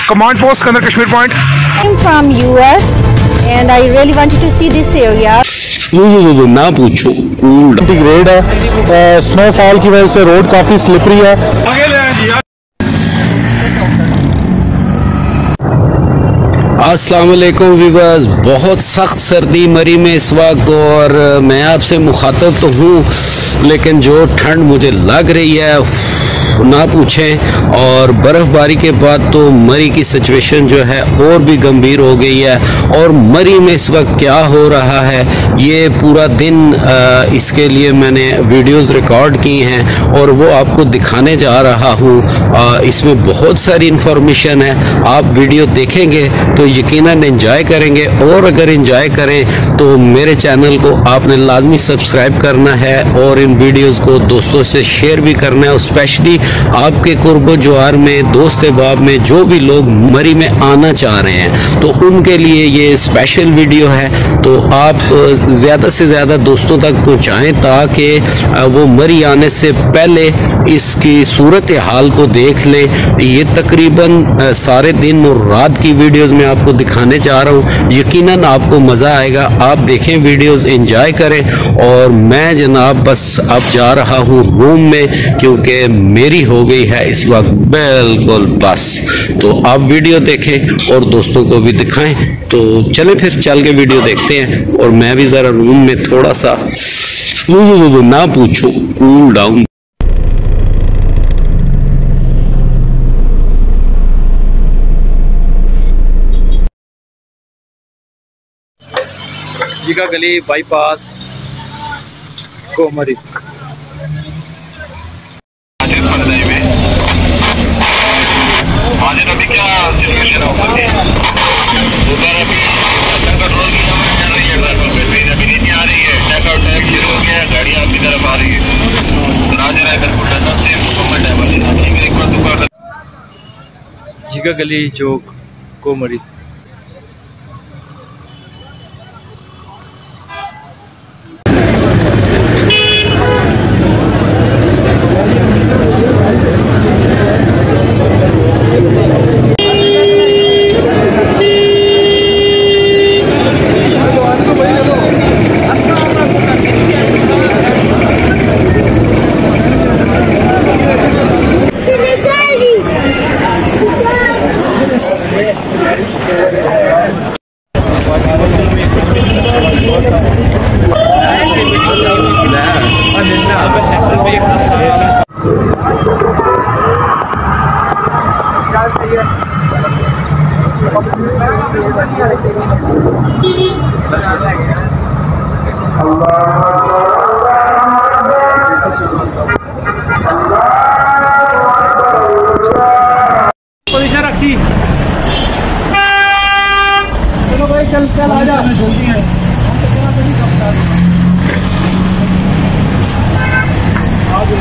Command post Kandar Kashmir point. I'm from US and I really wanted to see this area. ना पूछो, cool grade है, snowfall की वजह से road काफ़ी स्लिपरी है। अस्सलाम वालेकुम व्यूअर्स, बहुत सख्त सर्दी मरी में इस वक्त और मैं आपसे मुखातब तो हूँ, लेकिन जो ठंड मुझे लग रही है ना पूछें। और बर्फ़बारी के बाद तो मरी की सिचुएशन जो है और भी गंभीर हो गई है। और मरी में इस वक्त क्या हो रहा है, ये पूरा दिन इसके लिए मैंने वीडियोस रिकॉर्ड की हैं और वो आपको दिखाने जा रहा हूँ। इसमें बहुत सारी इन्फॉर्मेशन है, आप वीडियो देखेंगे तो यकीनन एंजॉय करेंगे। और अगर एंजॉय करें तो मेरे चैनल को आपने लाजमी सब्सक्राइब करना है और इन वीडियोज़ को दोस्तों से शेयर भी करना है। स्पेशली आपके कुर्बो जुआर में, दोस्त बाब में जो भी लोग मरी में आना चाह रहे हैं तो उनके लिए ये स्पेशल वीडियो है। तो आप ज़्यादा से ज़्यादा दोस्तों तक पहुँचाएँ ताकि वो मरी आने से पहले इसकी सूरत हाल को देख लें। ये तकरीबन सारे दिन और रात की वीडियोज़ में आपको दिखाने जा रहा हूँ, यकीनन आपको मज़ा आएगा। आप देखें वीडियोज़, एंजॉय करें। और मैं जनाब बस अब जा रहा हूँ रूम में, क्योंकि मेरी हो गई है इस वक्त बिल्कुल बस। तो आप वीडियो देखें और दोस्तों को भी दिखाएं। तो चलें फिर चल के वीडियो देखते हैं। और मैं भी ज़रा रूम में थोड़ा सा ना पूछो, कूल डाउन। जीका गली बाईपास कोमरी। अभी क्या सिचुएशन हो सकती है उधर? अभी कंट्रोल की हवा चल रही है, ट्रैफिक अभी नीचे आ रही है, टेकआउट टैग शुरू हो गया है, गाड़ियाँ आपकी तरफ आ रही है। नाजिर है से मुकम्मल है वाली, ठीक है। एक बार दोबारा जीका गली चौक कोमरी। चलो भाई चल चल आजा जल्दी है। आगे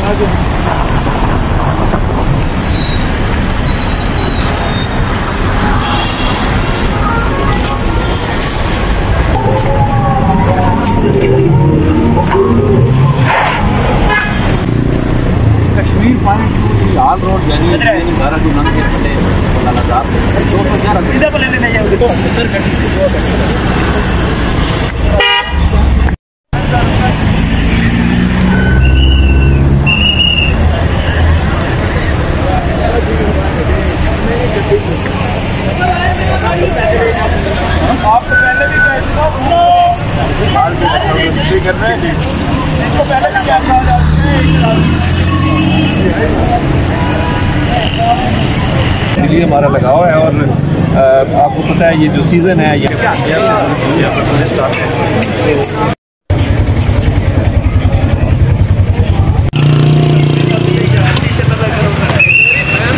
कश्मीर पॉइंट टू लाल रोड यानी 12 टू 9 के पहले लगातार 211 इधर पर लेने नहीं जाओगे तो उधर आपको पहले भी कर रहे हैं, इसको पहले भी क्या कहा दिल्ली हमारा लगाव है। और आपको पता है ये जो सीज़न है ये टूरिस्ट आते हैं।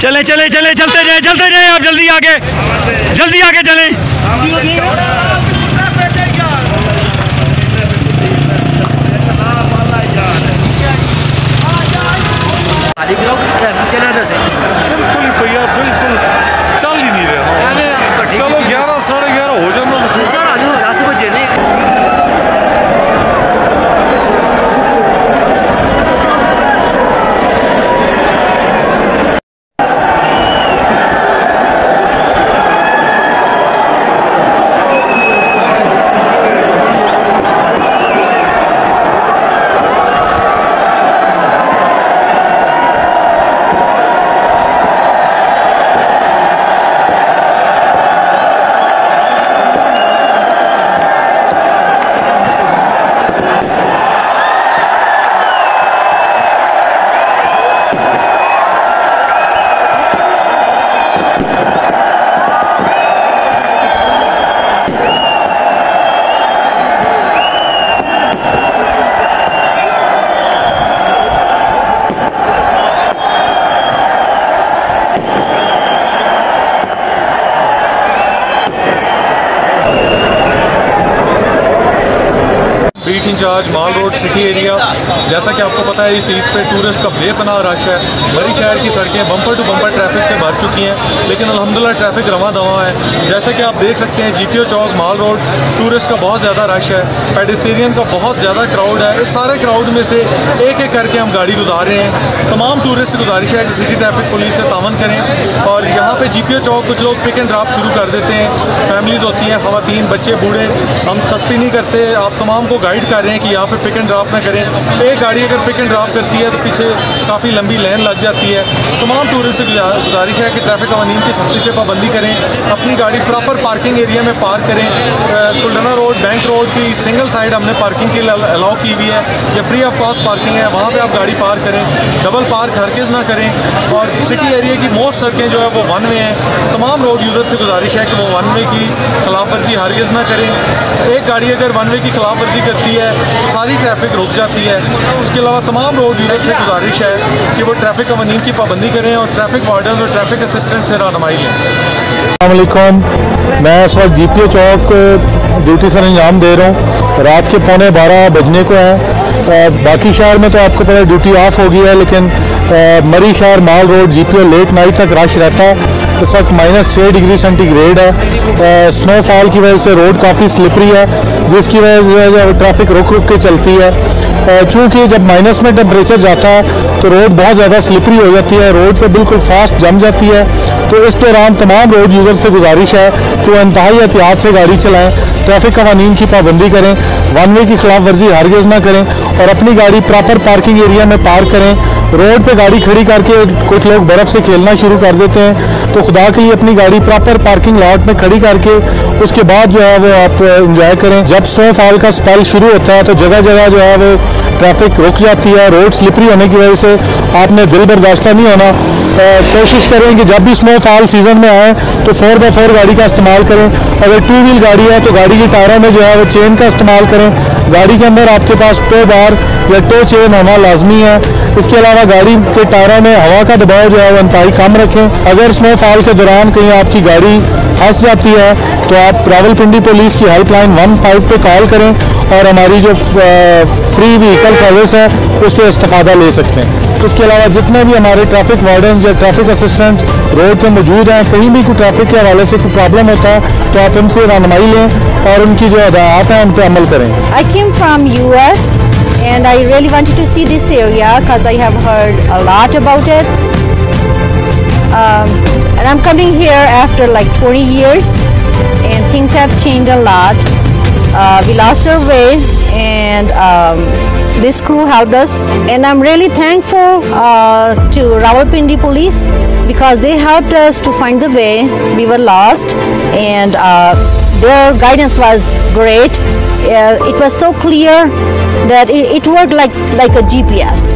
चले चले चले चलते जाए आप जल्दी आगे चलें। ट्रैफिक चला रहा है बिल्कुल ही भैया, बिल्कुल चल ही नहीं रहा। चलो 11 साढ़े 11 हो जाना। 10 बजे नहीं इंचार्ज, माल रोड सिटी एरिया। जैसा कि आपको पता है इस ईद पे टूरिस्ट का बेपनाह रश है। मरी शहर की सड़कें बम्पर टू बम्पर ट्रैफिक से भर चुकी हैं, लेकिन अल्हम्दुलिल्लाह ट्रैफिक रवां दवां है। जैसा कि आप देख सकते हैं GTO चौक, माल रोड, टूरिस्ट का बहुत ज़्यादा रश है, पेडिस्टेरियन का बहुत ज़्यादा क्राउड है। इस सारे क्राउड में से एक एक करके हम गाड़ी गुजार रहे हैं। तमाम टूरिस्ट से गुजारिश है कि सिटी ट्रैफिक पुलिस से तावन करें। और यहाँ पे GPO चौक कुछ लोग पिक एंड ड्रॉप शुरू कर देते हैं, फैमिलीज़ होती हैं, ख़वातीन, बच्चे, बूढ़े। हम सख्ती नहीं करते, आप तमाम को गाइड कर रहे हैं कि यहाँ पे पिक एंड ड्रॉप ना करें। एक गाड़ी अगर पिक एंड ड्रॉप करती है तो पीछे काफ़ी लंबी लाइन लग जाती है। तमाम टूरिस्ट से गुजारिश है कि ट्रैफिक कवानीन की सख्ती से पाबंदी करें, अपनी गाड़ी प्रॉपर पार्किंग एरिया में पार्क करें। कुल्डना रोड, बैंक रोड की सिंगल साइड हमने पार्किंग के लिए अलाउ की हुई है, या फ्री ऑफ कॉस्ट पार्किंग है, वहाँ पर आप गाड़ी पार्क करें। डबल पार्क हरगिज़ ना करें। और सिटी एरिया की मोस्ट सड़कें जो है वो वन वे हैं। तमाम रोड यूज़र से गुजारिश है कि वो वन वे की खिलाफ वर्जी हरगिज़ ना करें। एक गाड़ी अगर वन वे की खिलाफ वर्जी करती है तो सारी ट्रैफिक रुक जाती है। इसके अलावा तमाम रोड यूज़र से गुजारिश है कि वो ट्रैफिक कवानीन की पाबंदी करें और ट्रैफिक वार्डन और ट्रैफिक असिस्टेंट से रहनुमाई लें। अस्सलाम वालेकुम, मैं इस वक्त GPO चौक ड्यूटी से अंजाम दे रहा हूँ। रात के 11:15 बजने को है। बाकी शहर में तो आपको पता है ड्यूटी ऑफ हो गई है, लेकिन मरी शहर, माल रोड, GPO लेट नाइट तक रश रहता है। इस वक्त -6 डिग्री सेंटीग्रेड है। स्नोफॉल की वजह से रोड काफ़ी स्लिपरी है, जिसकी वजह से ट्रैफिक रुक रुक के चलती है। चूँकि जब माइनस में टेम्परेचर जाता है तो रोड बहुत ज़्यादा स्लिपरी हो जाती है, रोड पे बिल्कुल फास्ट जम जाती है। तो इस दौरान तमाम रोड यूज़र से गुजारिश है कि वो इंतहाई एहतियात से गाड़ी चलाएँ, ट्रैफिक कवानीन की पाबंदी करें, वन वे की खिलाफ वर्जी हरगिज़ ना करें और अपनी गाड़ी प्रॉपर पार्किंग एरिया में पार्क करें। रोड पे गाड़ी खड़ी करके कुछ लोग बर्फ़ से खेलना शुरू कर देते हैं, तो खुदा के लिए अपनी गाड़ी प्रॉपर पार्किंग लॉट में खड़ी करके उसके बाद जो है वो आप इंजॉय करें। जब स्नोफॉल का स्पेल शुरू होता है तो जगह जगह जो है वो ट्रैफिक रुक जाती है, रोड स्लिपरी होने की वजह से आपने दिल बर्दाश्त नहीं होना। कोशिश करें कि जब भी स्नोफॉल सीज़न में आए तो 4x4 गाड़ी का इस्तेमाल करें। अगर 2 व्हील गाड़ी है तो गाड़ी की टायरों में जो है वो चेन का इस्तेमाल करें। गाड़ी के अंदर आपके पास टो बार या टो चेन होना लाजमी है। इसके अलावा गाड़ी के टायरों में हवा का दबाव जो है वो इंतहाई कम रखें। अगर स्नोफॉल के दौरान कहीं आपकी गाड़ी फंस जाती है तो आप रावलपिंडी पुलिस की हेल्पलाइन 15 पे कॉल करें और हमारी जो फ्री व्हीकल सर्विस है उससे इस्तेफादा ले सकते हैं। उसके अलावा जितने भी हमारे ट्रैफिक वार्डन या ट्रैफिक असिस्टेंट रोड पे मौजूद हैं, कहीं भी कोई ट्रैफिक के हवाले से कोई प्रॉब्लम होता है तो आप उनसे रहनुमाई लें और उनकी जो हिदायत हैं उन पर अमल करें। I came from US and I really wanted to see this area because I have heard a lot about it. And I'm coming here after like 20 years and things have changed a lot. We lost our way and this crew helped us, and I'm really thankful to Rawalpindi Police because they helped us to find the way. We were lost and their guidance was great. It was so clear that it worked like a GPS.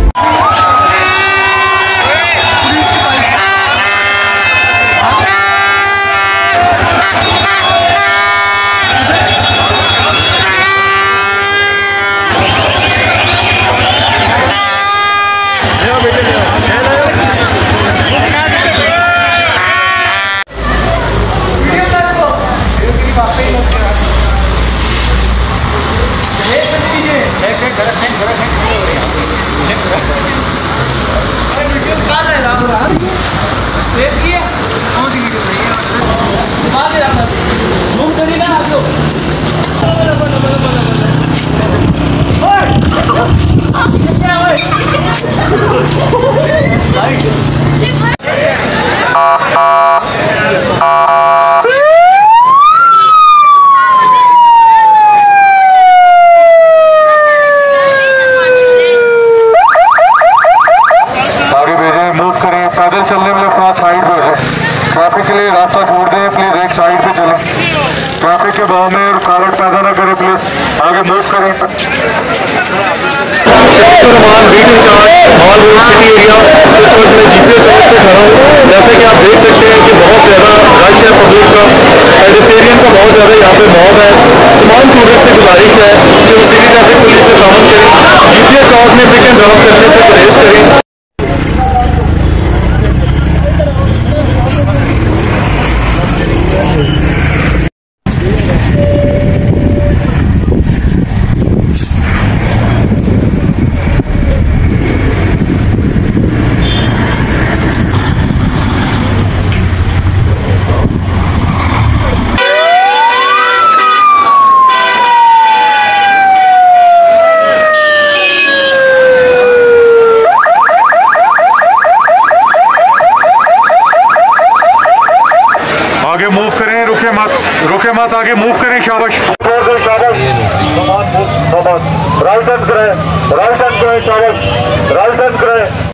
पैदल चलने वाले साथ side पे हो, traffic के लिए रास्ता छोड़ दें, प्लीज एक साइड पे चलें। ट्रैफिक के बहाव में रुकावट पैदा ना करें, प्लीज आगे मूव करें। माल रोड सिटी एरिया, इस वक्त मैं GPO चौक पे खड़ा हूँ। जैसे कि आप देख सकते हैं कि बहुत ज़्यादा रश है पब्लिक का, पेडिस्टेरियन का बहुत ज़्यादा यहाँ पे मॉब है। तमाम टूरिस्ट से गुजारिश है कि वो सिटी ट्रैफिक पुलिस से ताउन करें, GPO चौक में पिक एंड ड्रॉप करने से परहेज करें। आगे मूव करें, रुके मत, आगे मूव करें, शाबाश। राइट हैंड करें, शाबाश, राइट हैंड करें।